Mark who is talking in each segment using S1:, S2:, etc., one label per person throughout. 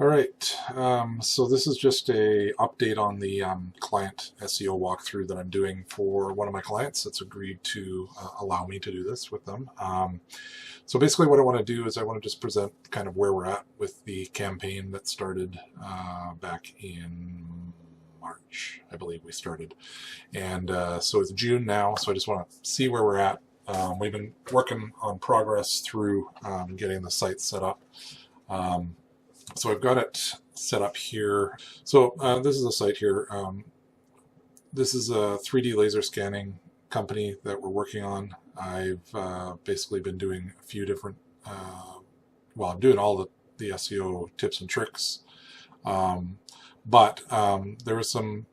S1: All right, so this is just a update on the client SEO walkthrough that I'm doing for one of my clients that's agreed to allow me to do this with them. So basically what I want to do is I want to just present kind of where we're at with the campaign that started back in March, I believe we started. And so it's June now, so I just want to see where we're at. We've been working on progress through getting the site set up. So I've got it set up here. So this is a site here. This is a 3D laser scanning company that we're working on. I've basically been doing a few different, well, I'm doing all the SEO tips and tricks. But there was some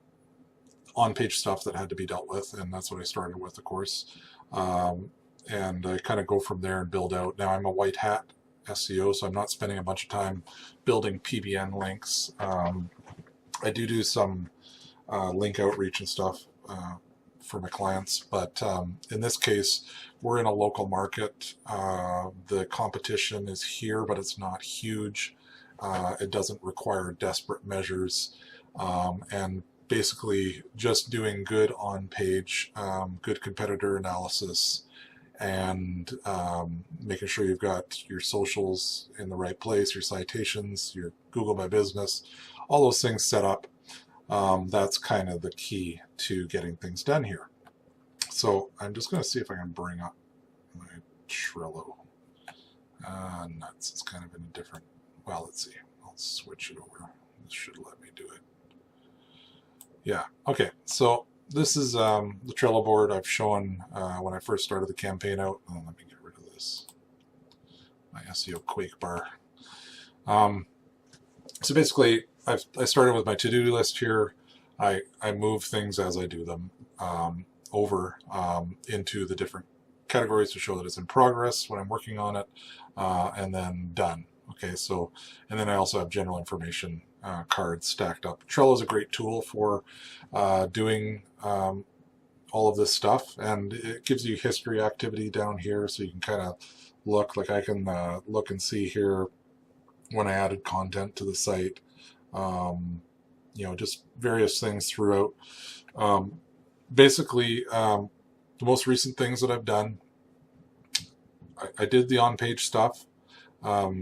S1: on-page stuff that had to be dealt with, and that's what I started with, of course. And I kind of go from there and build out. Now I'm a white hat SEO, so I'm not spending a bunch of time building PBN links. I do some link outreach and stuff for my clients, but in this case, we're in a local market. The competition is here, but it's not huge. It doesn't require desperate measures, and basically just doing good on-page, good competitor analysis, and making sure you've got your socials in the right place, your citations, your Google My Business, all those things set up. That's kind of the key to getting things done here. So I'm just going to see if I can bring up my Trello. Nuts, it's kind of in a different, well, let's see. I'll switch it over. This should let me do it. Yeah, okay, so this is the Trello board I've shown when I first started the campaign out. Oh, let me get rid of this. My SEO Quake bar. So basically, I started with my to-do list here. I move things as I do them over into the different categories to show that it's in progress when I'm working on it, and then done. Okay, so, and then I also have general information cards stacked up. Trello is a great tool for doing all of this stuff, and it gives you history activity down here, so you can kind of look, like I can look and see here when I added content to the site, you know, just various things throughout. Basically, the most recent things that I've done, I did the on-page stuff,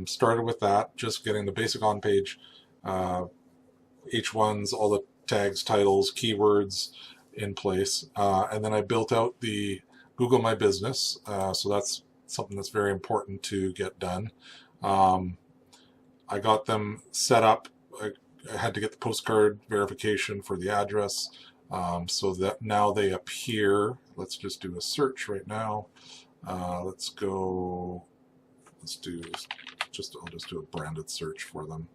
S1: started with that, just getting the basic on-page H1s, all the tags, titles, keywords in place, and then I built out the Google My Business, so that's something that's very important to get done. I got them set up. I had to get the postcard verification for the address, so that now they appear. Let's just do a search right now. Let's go, let's do just, I'll just do a branded search for them.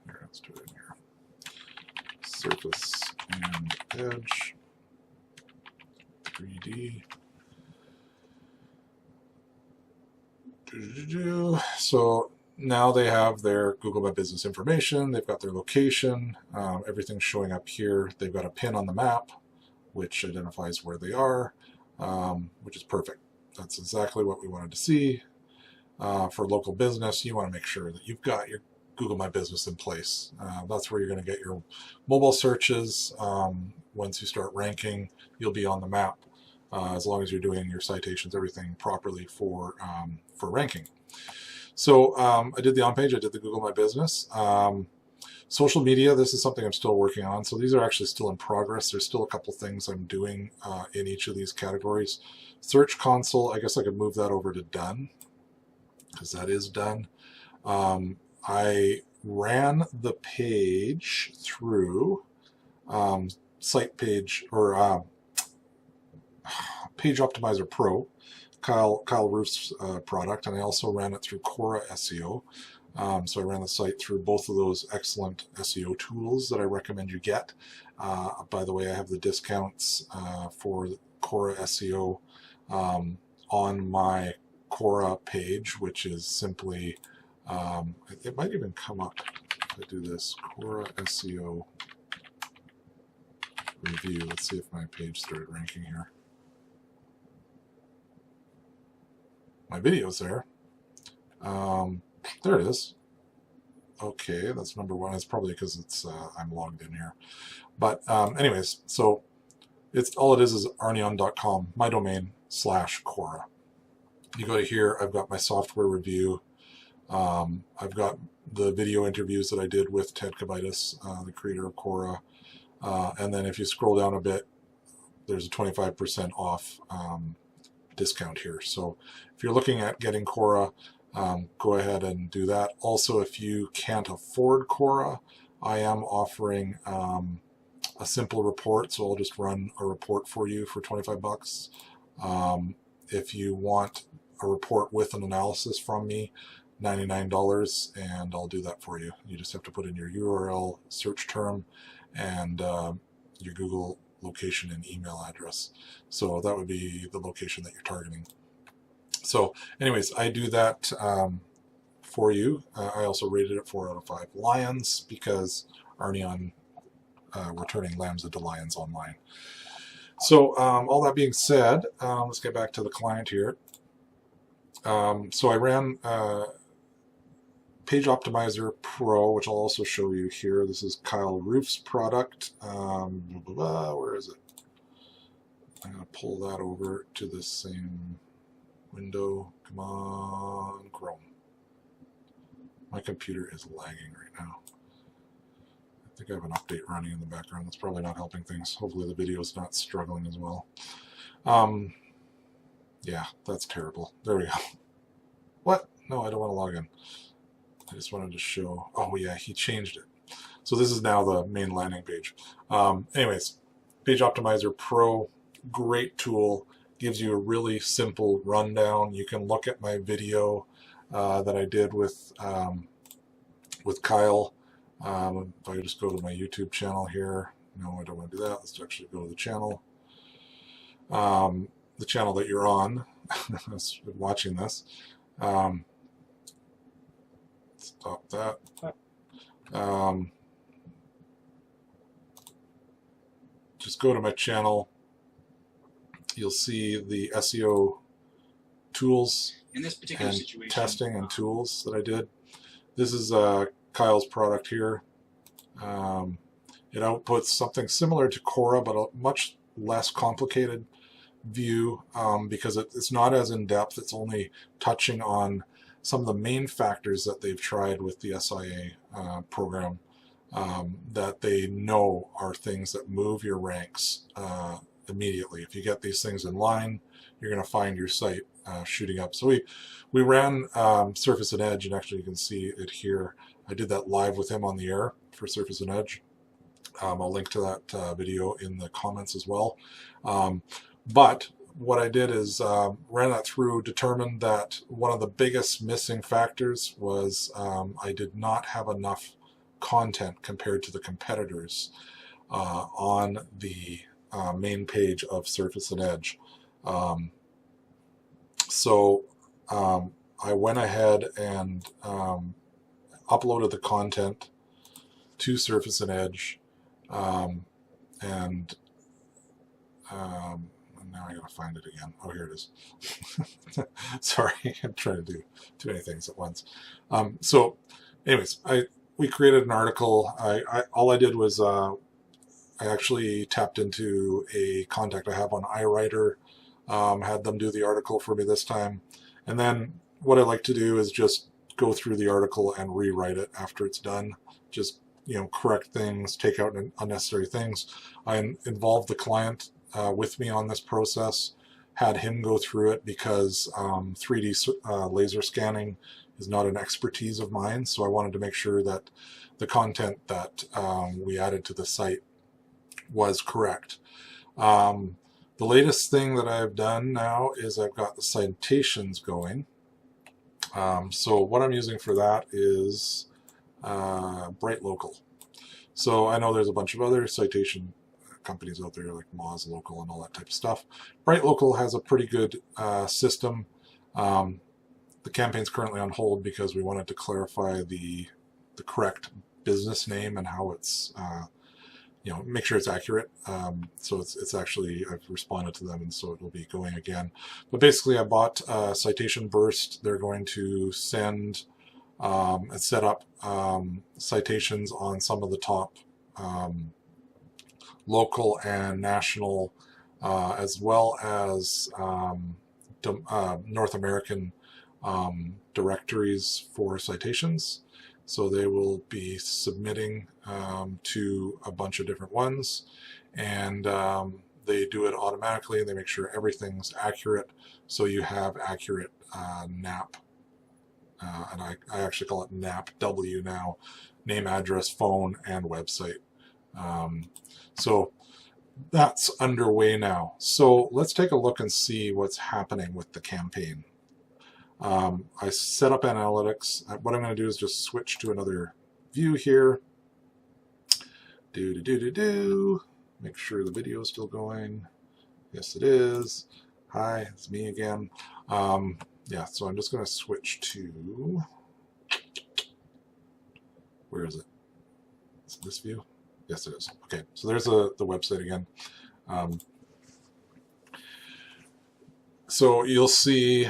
S1: Here, let's do it in here. Surface and edge, 3D. So now they have their Google My Business information, they've got their location, everything's showing up here. They've got a pin on the map, which identifies where they are, which is perfect. That's exactly what we wanted to see. For local business, you want to make sure that you've got your Google My Business in place. That's where you're going to get your mobile searches. Once you start ranking, you'll be on the map, as long as you're doing your citations, everything properly for ranking. So I did the on-page, I did the Google My Business. Social media, this is something I'm still working on. So these are actually still in progress. There's still a couple things I'm doing in each of these categories. Search console, I guess I could move that over to done, because that is done. I ran the page through Site Page, or Page Optimizer Pro, Kyle Roof's product, and I also ran it through Cora SEO. So I ran the site through both of those excellent SEO tools that I recommend you get. By the way, I have the discounts for Cora SEO on my Cora page, which is simply, it might even come up if I do this, Cora SEO review. Let's see if my page started ranking here. My video's there. There it is. Okay, that's number one. It's probably because it's I'm logged in here. But anyways, so all it is arneeon.com, my domain /Quora. You go to here, I've got my software review. I've got the video interviews that I did with Ted Kavitis, the creator of Quora. And then if you scroll down a bit, there's a 25% off discount here. So if you're looking at getting Quora, go ahead and do that. Also, if you can't afford Quora, I am offering a simple report, so I'll just run a report for you for 25 bucks. If you want a report with an analysis from me, $99, and I'll do that for you. You just have to put in your URL, search term, and your Google location and email address. So that would be the location that you're targeting. So anyways, I do that for you. I also rated it 4 out of 5 lions because Arneeon, we're turning lambs into lions online. So all that being said, let's get back to the client here. So I ran Page Optimizer Pro, which I'll also show you here. This is Kyle Roof's product. Where is it? I'm going to pull that over to the same window. Come on, Chrome. My computer is lagging right now. I think I have an update running in the background. That's probably not helping things. Hopefully the video is not struggling as well. Yeah, that's terrible. There we go. What? No, I don't want to log in. I just wanted to show. Oh yeah, he changed it. So this is now the main landing page. Anyways, Page Optimizer Pro, great tool. Gives you a really simple rundown. You can look at my video that I did with Kyle. If I just go to my YouTube channel here. No, I don't want to do that. Let's actually go to the channel. The channel that you're on, watching this. Stop that. Just go to my channel. You'll see the SEO tools
S2: in this particular
S1: and
S2: situation,
S1: testing and tools that I did. This is Kyle's product here. It outputs something similar to Quora, but a much less complicated view because it's not as in-depth. It's only touching on some of the main factors that they've tried with the SIA program that they know are things that move your ranks immediately. If you get these things in line, you're going to find your site shooting up. So we ran Surface and Edge, and actually you can see it here. I did that live with him on the air for Surface and Edge. I'll link to that video in the comments as well. But what I did is ran that through, determined that one of the biggest missing factors was I did not have enough content compared to the competitors on the main page of Surface and Edge. So I went ahead and uploaded the content to Surface and Edge, and now I gotta find it again. Oh, here it is. Sorry, I'm trying to do too many things at once. So anyways, we created an article. All I did was I actually tapped into a contact I have on iWriter, had them do the article for me this time, and then what I like to do is just go through the article and rewrite it after it's done. Just correct things, take out unnecessary things. I involved the client with me on this process, had him go through it because 3D laser scanning is not an expertise of mine, so I wanted to make sure that the content that we added to the site was correct. The latest thing that I've done now is I've got the citations going. So what I'm using for that is Bright Local. So I know there's a bunch of other citation companies out there like Moz Local and all that type of stuff. Bright Local has a pretty good system. The campaign's currently on hold because we wanted to clarify the correct business name and how it's make sure it's accurate. So it's actually, I've responded to them, and so it will be going again. But basically I bought Citation Burst. They're going to send and set up citations on some of the top local and national, as well as North American directories for citations. So they will be submitting to a bunch of different ones, and they do it automatically. They make sure everything's accurate, so you have accurate NAP, and I actually call it NAP-W now, name, address, phone, and website. So that's underway now. So let's take a look and see what's happening with the campaign. I set up analytics. What I'm going to do is just switch to another view here. Make sure the video is still going. Yes, it is. Hi, it's me again. Yeah, so I'm just going to switch to, where is it? Is it this view? Yes, it is. Okay, so there's the website again. So you'll see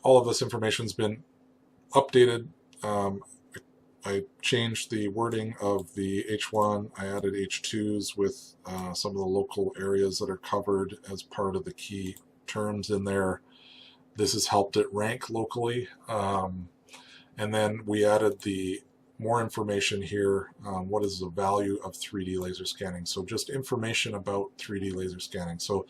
S1: all of this information's been updated. I changed the wording of the H1. I added H2s with some of the local areas that are covered as part of the key terms in there. This has helped it rank locally. And then we added the more information here. What is the value of 3D laser scanning? So just information about 3D laser scanning. So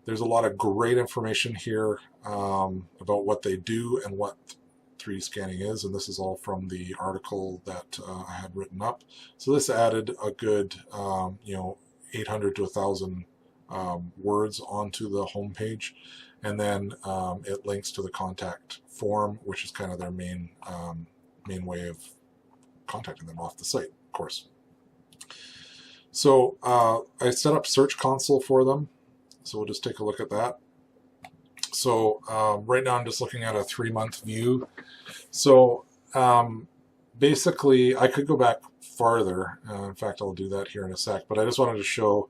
S1: there's a lot of great information here about what they do and what 3D scanning is, and this is all from the article that I had written up. So this added a good 800 to 1,000 words onto the home page, and then it links to the contact form, which is kind of their main way of contacting them off the site, of course. So I set up Search Console for them. So we'll just take a look at that. So right now I'm just looking at a 3-month view. So basically I could go back farther. In fact, I'll do that here in a sec, but I just wanted to show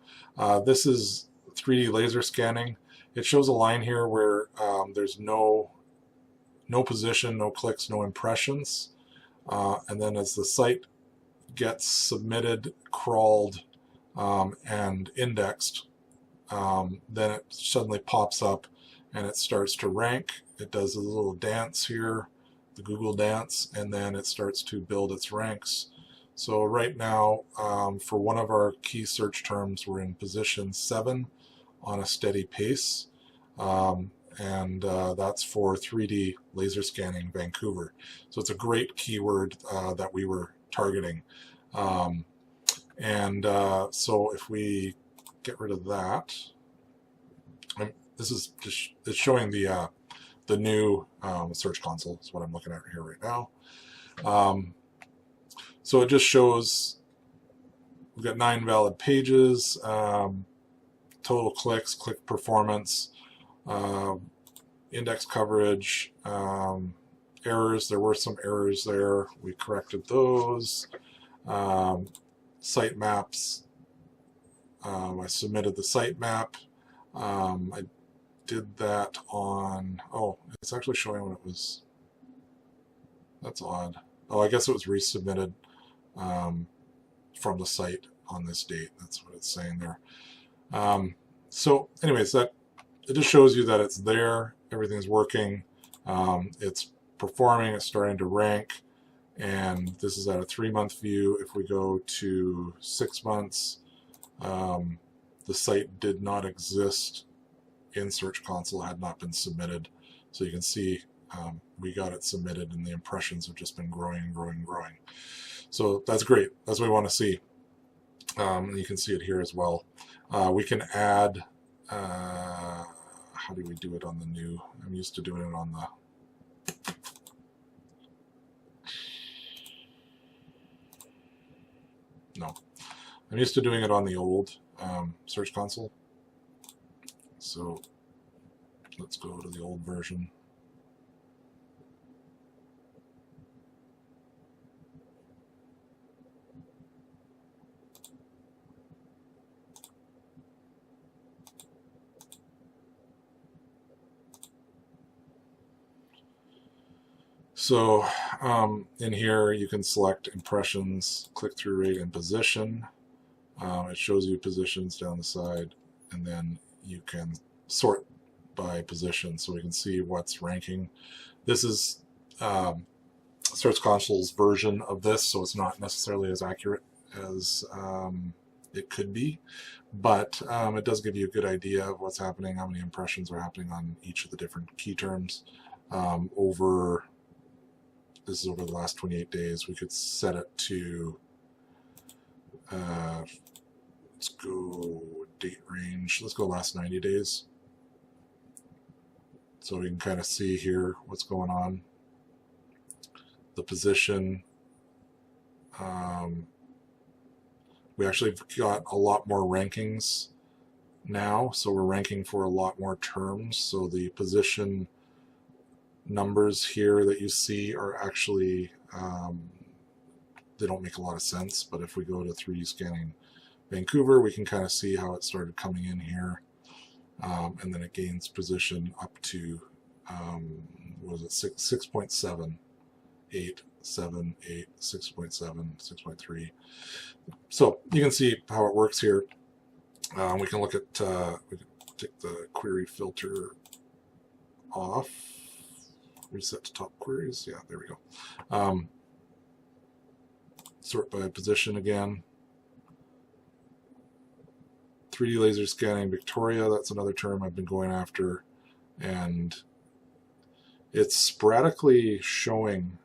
S1: this is 3D laser scanning. It shows a line here where there's no position, no clicks, no impressions. And then as the site gets submitted, crawled, and indexed, then it suddenly pops up and it starts to rank. It does a little dance here, the Google dance, and then it starts to build its ranks. So right now, for one of our key search terms, we're in position 7 on a steady pace. And that's for 3D laser scanning Vancouver. So it's a great keyword that we were targeting. So if we get rid of that, this is just, it's showing the new Search Console is what I'm looking at here right now. So it just shows we've got 9 valid pages, total clicks, click performance, index coverage, errors. There were some errors there. We corrected those. Site maps. I submitted the site map. I did that on, oh, it's actually showing when it was, that's odd. Oh, I guess it was resubmitted from the site on this date. That's what it's saying there. So anyways, that it just shows you that it's there, everything's working, it's performing, it's starting to rank, and this is at a 3-month view. If we go to 6 months, the site did not exist in Search Console, had not been submitted. So you can see we got it submitted and the impressions have just been growing. So that's great. That's what we want to see. You can see it here as well. We can add, how do we do it on the new? I'm used to doing it on the, no, I'm used to doing it on the old Search Console. So let's go to the old version. So In here, you can select impressions, click-through rate, and position. It shows you positions down the side, and then you can sort by position so we can see what's ranking. This is Search Console's version of this, so it's not necessarily as accurate as it could be, but it does give you a good idea of what's happening, how many impressions are happening on each of the different key terms. This is over the last 28 days. We could set it to, let's go date range. Let's go last 90 days. So we can kind of see here what's going on. The position. We actually got a lot more rankings now, so we're ranking for a lot more terms. So the position numbers here that you see are actually, they don't make a lot of sense, but if we go to 3D scanning Vancouver, we can kind of see how it started coming in here, and then it gains position up to, what was it, 6.7, 8, 7, 8, 6.7, 6.3. So you can see how it works here. We can look at, we can take the query filter off. Reset to top queries. Yeah, there we go. Sort by position again. 3D laser scanning Victoria, that's another term I've been going after. And it's sporadically showing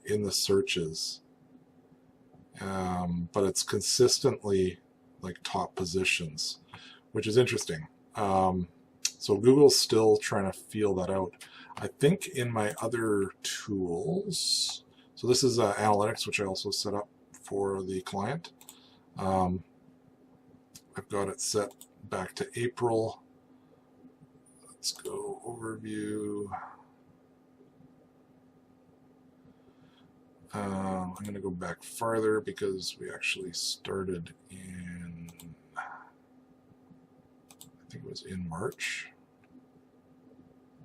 S1: in the searches, but it's consistently like top positions, which is interesting. So Google's still trying to feel that out. I think in my other tools, so this is analytics, which I also set up for the client. I've got it set back to April. Let's go overview. I'm going to go back farther because we actually started in, I think it was in March.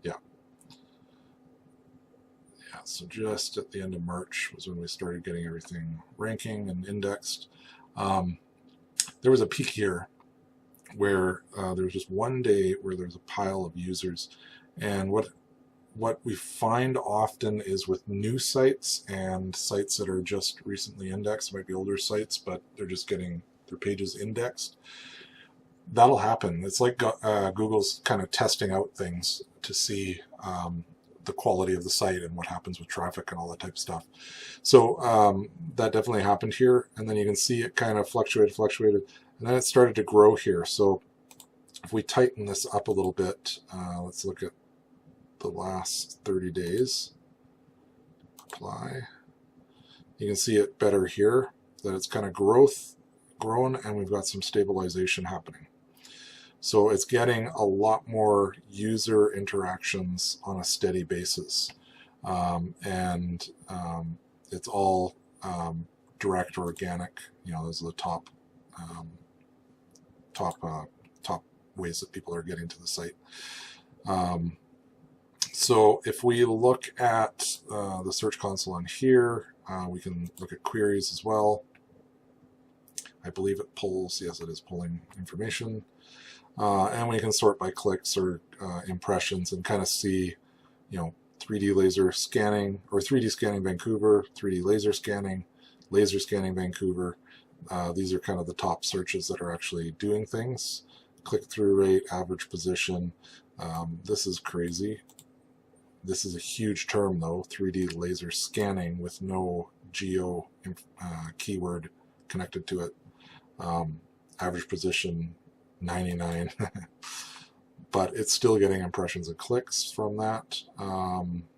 S1: Yeah. Yeah, so just at the end of March was when we started getting everything ranking and indexed. There was a peak here where there was just one day where there's a pile of users, and what we find often is with new sites and sites that are just recently indexed, might be older sites, but they're just getting their pages indexed. That'll happen. It's like Google's kind of testing out things to see the quality of the site and what happens with traffic and all that type of stuff. So that definitely happened here, and then you can see it kind of fluctuated, and then it started to grow here. So if we tighten this up a little bit, let's look at the last 30 days. Apply. You can see it better here, that it's kind of grown, and we've got some stabilization happening. So it's getting a lot more user interactions on a steady basis, and it's all direct or organic. You know, those are the top ways that people are getting to the site. So if we look at the Search Console on here, we can look at queries as well. I believe it pulls, yes, it is pulling information. And we can sort by clicks or impressions and kind of see, you know, 3D laser scanning, or 3D scanning Vancouver, 3D laser scanning Vancouver. These are kind of the top searches that are actually doing things. Click-through rate, average position. This is crazy. This is a huge term though, 3D laser scanning with no geo keyword connected to it. Average position 99, but it's still getting impressions and clicks from that,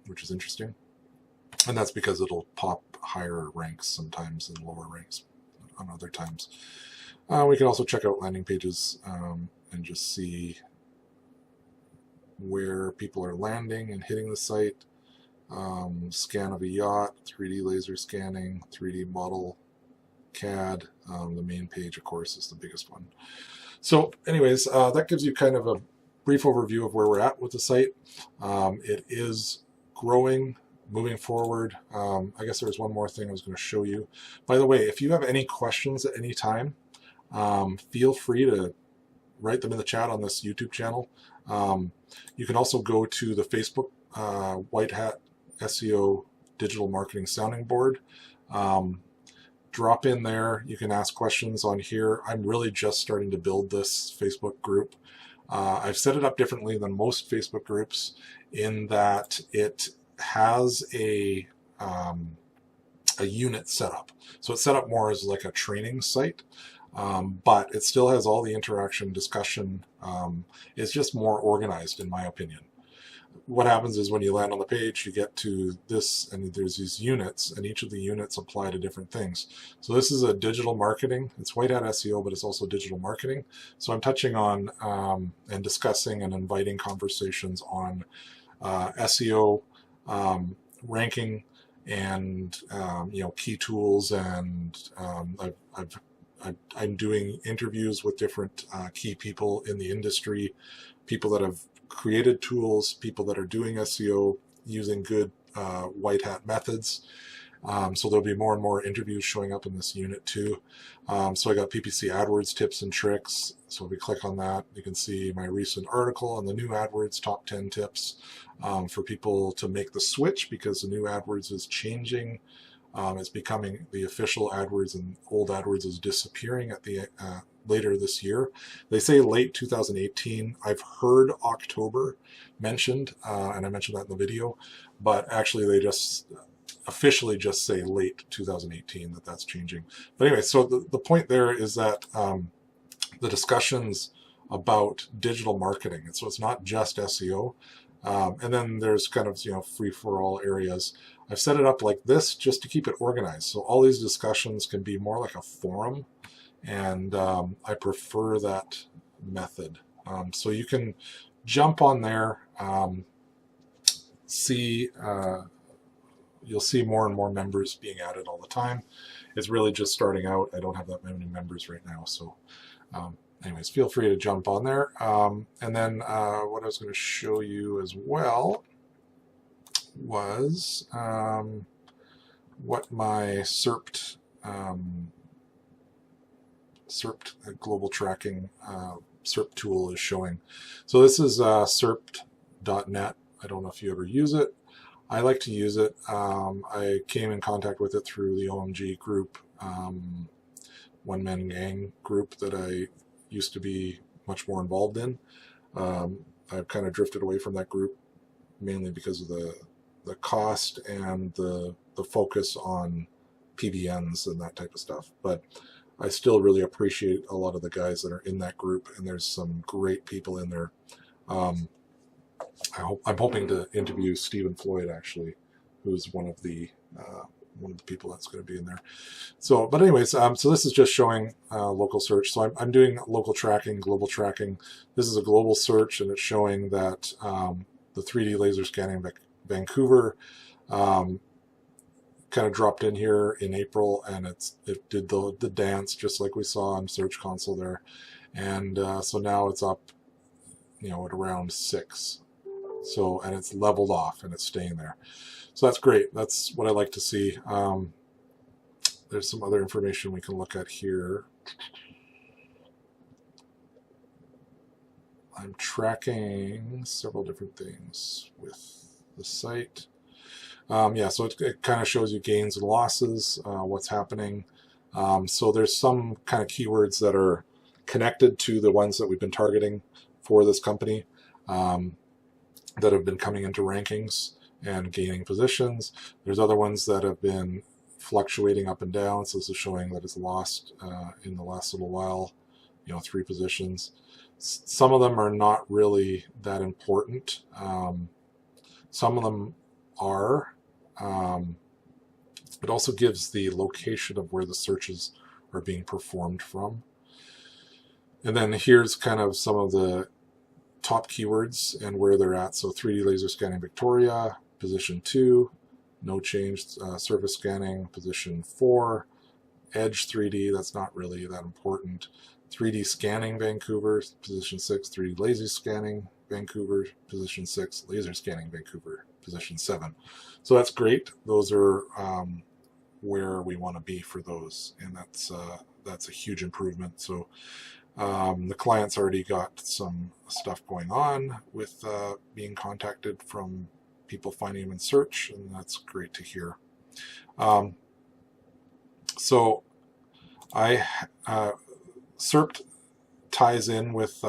S1: which is interesting. And that's because it'll pop higher ranks sometimes and lower ranks on other times. We can also check out landing pages and just see where people are landing and hitting the site. Scan of a yacht, 3D laser scanning, 3D model, CAD. The main page, of course, is the biggest one. So anyways, that gives you kind of a brief overview of where we're at with the site. It is growing moving forward, I guess there's one more thing I was going to show you. By the way, if you have any questions at any time, feel free to write them in the chat on this YouTube channel. You can also go to the Facebook White Hat SEO Digital Marketing Sounding Board. Drop in there. You can ask questions on here. I'm really just starting to build this Facebook group. I've set it up differently than most Facebook groups in that it has a unit set up. So it's set up more as like a training site, but it still has all the interaction, discussion. It's just more organized, in my opinion. What happens is when you land on the page, you get to this, and there's these units, and each of the units apply to different things. So this is a digital marketing. It's White Hat SEO, but it's also digital marketing. So I'm touching on and discussing and inviting conversations on SEO, ranking, and key tools, and I'm doing interviews with different key people in the industry, people that have created tools, people that are doing SEO using good white hat methods. So there'll be more and more interviews showing up in this unit too. So I got PPC AdWords tips and tricks. So if we click on that, you can see my recent article on the new AdWords top 10 tips for people to make the switch, because the new AdWords is changing. It's becoming the official AdWords, and old AdWords is disappearing at the later this year. They say late 2018. I've heard October mentioned, and I mentioned that in the video, but actually they just officially just say late 2018 that's changing. But anyway, so the point there is that the discussions about digital marketing, and so it's not just SEO, and then there's kind of free-for-all areas. I've set it up like this just to keep it organized, so all these discussions can be more like a forum, and I prefer that method. So you can jump on there, you'll see more and more members being added all the time. It's really just starting out. I don't have that many members right now, so anyways, feel free to jump on there. And then what I was going to show you as well was what my SERPed global tracking SERP tool is showing. So this is SERPed.net. I don't know if you ever use it. I like to use it. I came in contact with it through the OMG group, One Man Gang group that I used to be much more involved in. I've kind of drifted away from that group mainly because of the cost and the focus on PBNs and that type of stuff. But I still really appreciate a lot of the guys that are in that group, and there's some great people in there. I'm hoping to interview Stephen Floyd, actually, who's one of the people that's going to be in there. So, but anyways, so this is just showing local search. So I'm doing local tracking, global tracking. This is a global search, and it's showing that the 3D laser scanning Vancouver kind of dropped in here in April, and it did the dance just like we saw on Search Console there, and so now it's up, at around 6. So, and it's leveled off and it's staying there. So that's great. That's what I like to see. There's some other information we can look at here. I'm tracking several different things with the site. Yeah, so it kind of shows you gains and losses, what's happening. So there's some kind of keywords that are connected to the ones that we've been targeting for this company, that have been coming into rankings and gaining positions. There's other ones that have been fluctuating up and down. So this is showing that it's lost in the last little while, 3 positions. Some of them are not really that important. Some of them are. It also gives the location of where the searches are being performed from. And then here's kind of some of the top keywords and where they're at. So 3D laser scanning Victoria, position 2, no change. Surface scanning, position 4. Edge 3D, that's not really that important. 3D scanning Vancouver, position 6. 3D laser scanning, Vancouver, position 6, laser scanning Vancouver, position 7. So that's great. Those are where we want to be for those, and that's a huge improvement. So the client's already got some stuff going on with being contacted from people finding him in search, and that's great to hear. So I SERP ties in with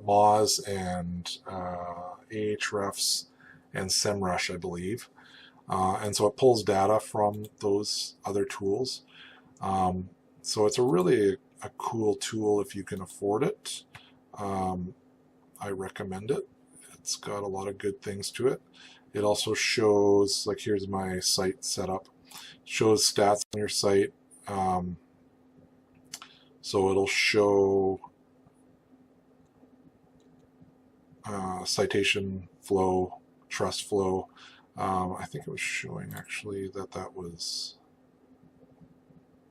S1: Moz and Ahrefs and SEMrush, I believe. And so it pulls data from those other tools. So it's really a cool tool if you can afford it. I recommend it. It's got a lot of good things to it. It also shows, like here's my site setup, shows stats on your site. So it'll show citation flow, trust flow. I think it was showing actually that was,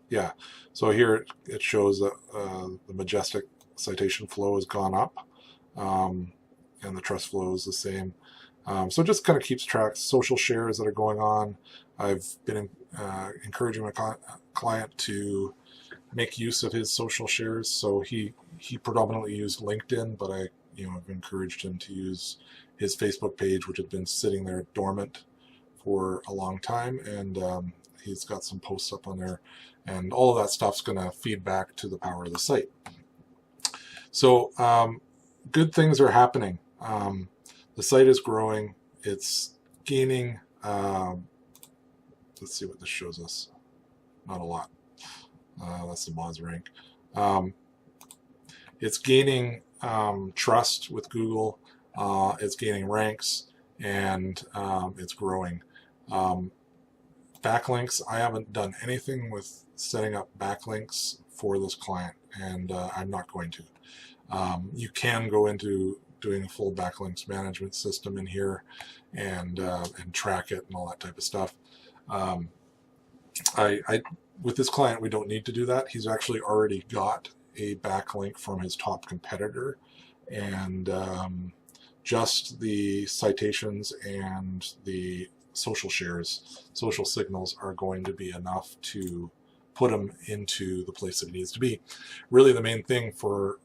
S1: yeah. So here it shows that the Majestic citation flow has gone up, and the trust flow is the same. So it just kind of keeps track social shares that are going on. I've been encouraging my client to make use of his social shares. So he predominantly used LinkedIn, but I've encouraged him to use his Facebook page, which had been sitting there dormant for a long time, and he's got some posts up on there, and all of that stuff's going to feed back to the power of the site. So good things are happening. The site is growing. It's gaining. Let's see what this shows us. Not a lot. That's the Moz rank. It's gaining trust with Google. It's gaining ranks, and it's growing. Backlinks, I haven't done anything with setting up backlinks for this client, and I'm not going to. You can go into doing a full backlinks management system in here and track it and all that type of stuff. With this client, we don't need to do that. He's actually already got a backlink from his top competitor, and just the citations and the social shares, social signals are going to be enough to put him into the place that he needs to be. Really, the main thing for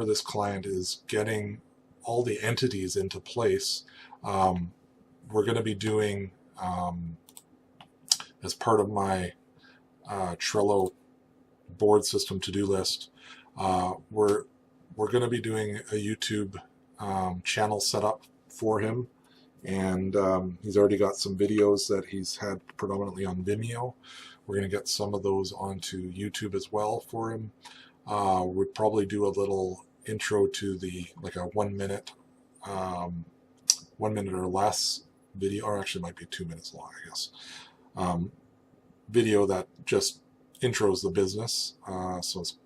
S1: this client is getting all the entities into place. We're going to be doing, as part of my Trello board system to-do list, we're going to be doing a YouTube channel setup for him, and he's already got some videos that he's had predominantly on Vimeo. We're going to get some of those onto YouTube as well for him. We'd probably do a little intro to like a 1 minute, 1 minute or less video, or actually might be 2 minutes long, I guess. Video that just intros the business, so it's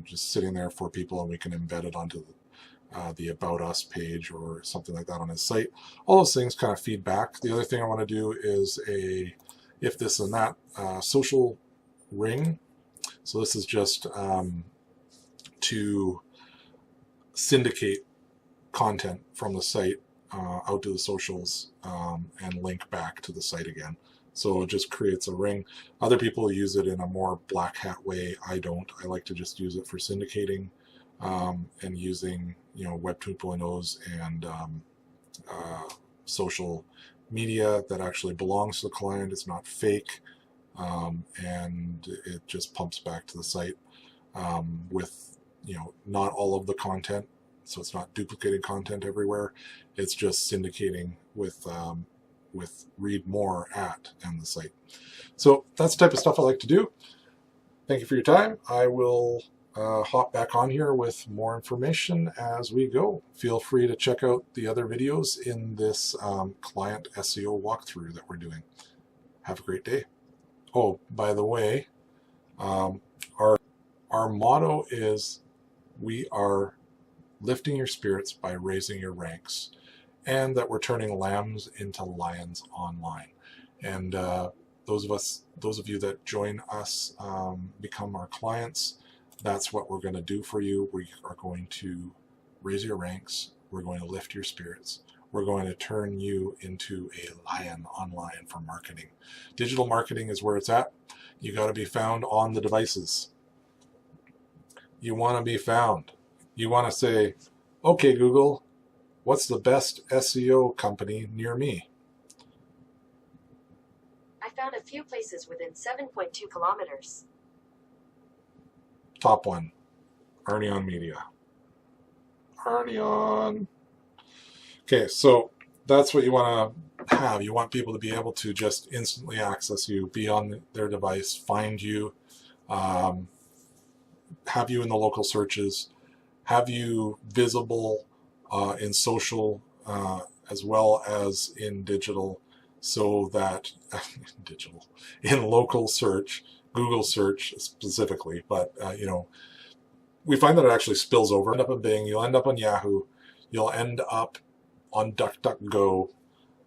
S1: just sitting there for people, and we can embed it onto the About Us page or something like that on his site. All those things kind of feed back. The other thing I want to do is a if this and that social ring. So this is just to syndicate content from the site out to the socials and link back to the site again. So it just creates a ring. Other people use it in a more black hat way. I don't. I like to just use it for syndicating and using Web 2.0s and social media that actually belongs to the client. It's not fake, and it just pumps back to the site with not all of the content. So it's not duplicating content everywhere. It's just syndicating with read more at and the site. So that's the type of stuff I like to do. Thank you for your time. I will hop back on here with more information as we go. Feel free to check out the other videos in this client SEO walkthrough that we're doing. Have a great day. Oh, by the way, our motto is we are lifting your spirits by raising your ranks, and that we're turning lambs into lions online. And those of you that join us, become our clients, that's what we're going to do for you. We are going to raise your ranks. We're going to lift your spirits. We're going to turn you into a lion online for marketing. Digital marketing is where it's at. You got to be found on the devices. You want to be found. You want to say, okay, Google, what's the best SEO company near me?
S2: I found a few places within 7.2 kilometers.
S1: Top one, Arneeon Media. Arneeon. Okay, so that's what you want to have. You want people to be able to just instantly access you, be on their device, find you, have you in the local searches, have you visible in social as well as in digital, so that in local search, Google search specifically, but we find that it actually spills over. You'll end up on Bing, you'll end up on Yahoo, you'll end up on DuckDuckGo,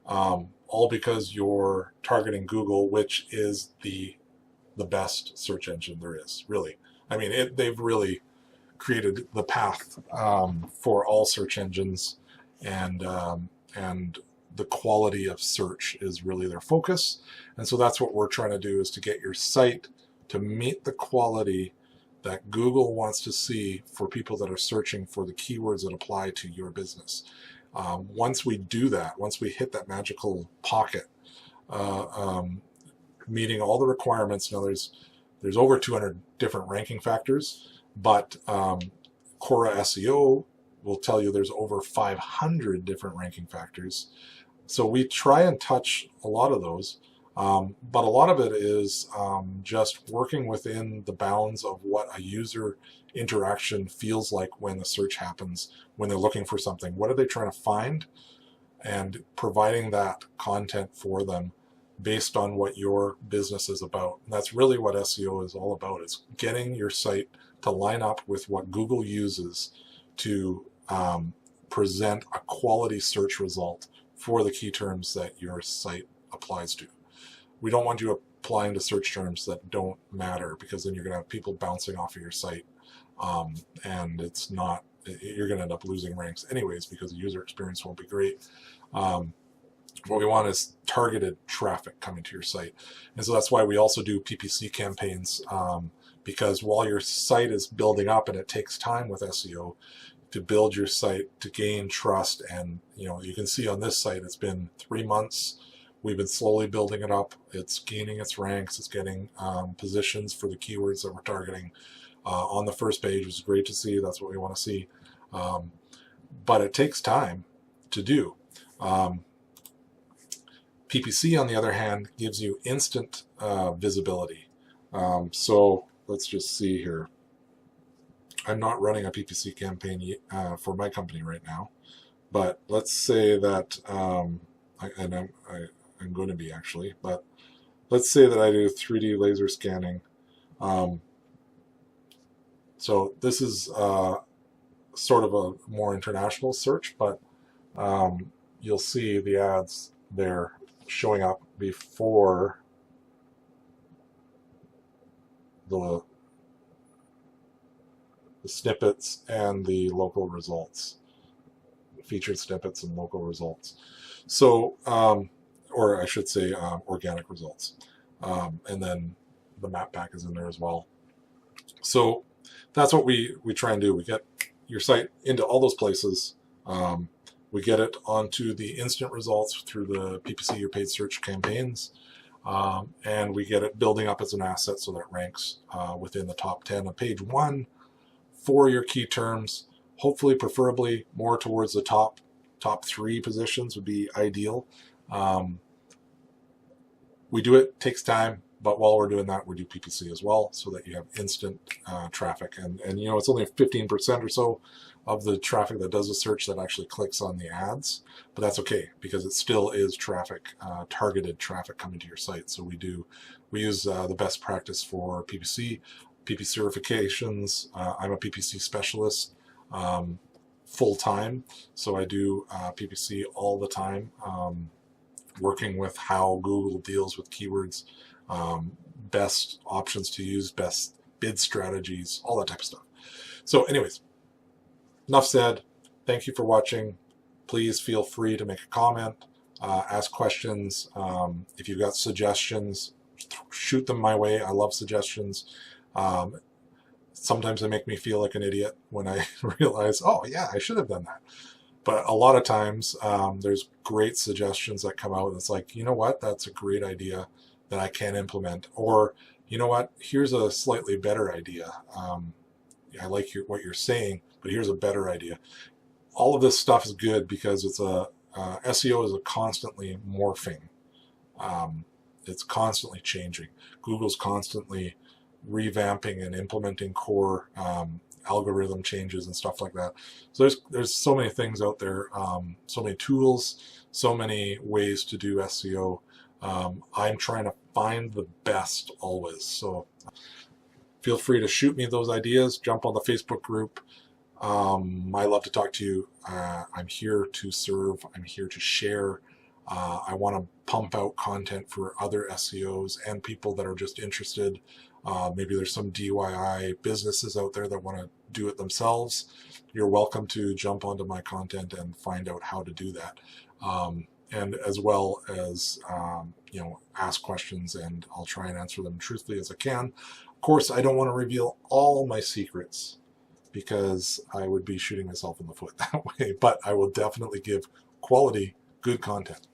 S1: all because you're targeting Google, which is the best search engine there is, really. I mean, they've really created the path for all search engines, and the quality of search is really their focus. And so that's what we're trying to do, is to get your site to meet the quality that Google wants to see for people that are searching for the keywords that apply to your business. Once we do that, once we hit that magical pocket, meeting all the requirements. Now there's over 200 different ranking factors, but Quora SEO will tell you there's over 500 different ranking factors. So we try and touch a lot of those, but a lot of it is just working within the bounds of what a user interaction feels like when the search happens, when they're looking for something. What are they trying to find? And providing that content for them based on what your business is about. And that's really what SEO is all about, is getting your site to line up with what Google uses to present a quality search result for the key terms that your site applies to. We don't want you applying to search terms that don't matter, because then you're going to have people bouncing off of your site, and you're going to end up losing ranks anyways, because the user experience won't be great. What we want is targeted traffic coming to your site. And so that's why we also do PPC campaigns, because while your site is building up, and it takes time with SEO to build your site, to gain trust, and you can see on this site it's been 3 months. We've been slowly building it up. It's gaining its ranks. It's getting positions for the keywords that we're targeting on the first page, which is great to see. That's what we want to see. But it takes time to do. PPC, on the other hand, gives you instant visibility. So let's just see here. I'm not running a PPC campaign for my company right now, but let's say that, I'm going to be actually, but let's say that I do 3D laser scanning. So this is sort of a more international search, but you'll see the ads there showing up before the snippets and the local results, featured snippets and local results. So, or I should say organic results. And then the map pack is in there as well. So that's what we try and do. We get your site into all those places. We get it onto the instant results through the PPC or paid search campaigns. And we get it building up as an asset so that it ranks within the top 10 of page 1 for your key terms. Hopefully, preferably more towards the top 3 positions would be ideal. We do it, takes time, but while we're doing that, we do PPC as well, so that you have instant traffic. And it's only 15% or so of the traffic that does a search that actually clicks on the ads, but that's okay, because it still is traffic, targeted traffic coming to your site. So we use the best practice for PPC certifications. I'm a PPC specialist full-time, so I do PPC all the time, working with how Google deals with keywords, best options to use, best bid strategies, all that type of stuff. So anyways, enough said. thank you for watching. Please feel free to make a comment, ask questions. If you've got suggestions, shoot them my way. I love suggestions. Sometimes they make me feel like an idiot when I realize, oh yeah, I should have done that. But a lot of times there's great suggestions that come out and it's like, you know what, that's a great idea that I can implement. Or, you know what, here's a slightly better idea. I like what you're saying, but here's a better idea. All of this stuff is good because it's SEO is a constantly morphing. It's constantly changing. Google's constantly revamping and implementing core algorithm changes and stuff like that. So there's so many things out there, so many tools, so many ways to do SEO. I'm trying to find the best always. So feel free to shoot me those ideas. Jump on the Facebook group. I love to talk to you. I'm here to serve. I'm here to share. I want to pump out content for other SEOs and people that are just interested. Maybe there's some DIY businesses out there that want to do it themselves. You're welcome to jump onto my content and find out how to do that. And as well as, ask questions, and I'll try and answer them truthfully as I can. Of course, I don't want to reveal all my secrets because I would be shooting myself in the foot that way, but I will definitely give quality, good content.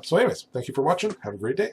S1: So anyways, thank you for watching. Have a great day.